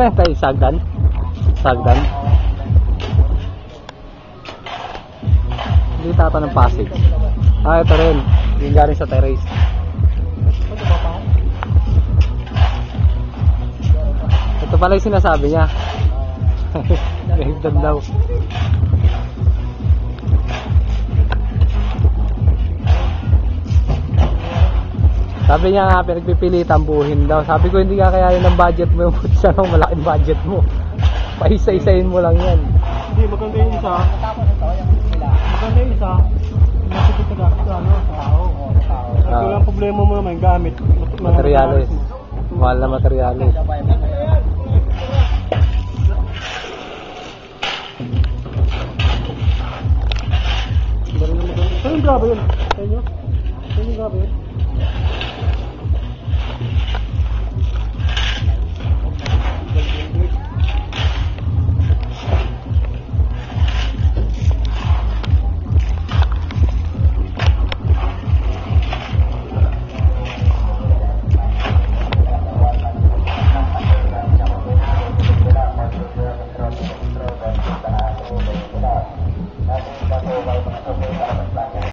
ba yan tayo? Sagdan? Sagdan? Hindi tata ng Pasig. Ah, ito rin. Yung galing sa terrace. Ito pala yung sinasabi niya. Nahigdan daw. Sabi niya nga, pinagpipilitan buhin daw. Sabi ko, hindi ka kayanin ng budget mo yung putsa ng malaking budget mo. Paisa-isayin mo lang yan. Hindi, maganda yung isa. Maganda yung isa. Masipit ka sa tao. Ito lang problema mo naman, gamit. Materyales. Mahal na materyales. Saan yung grabe yun? Saan yung grabe yun?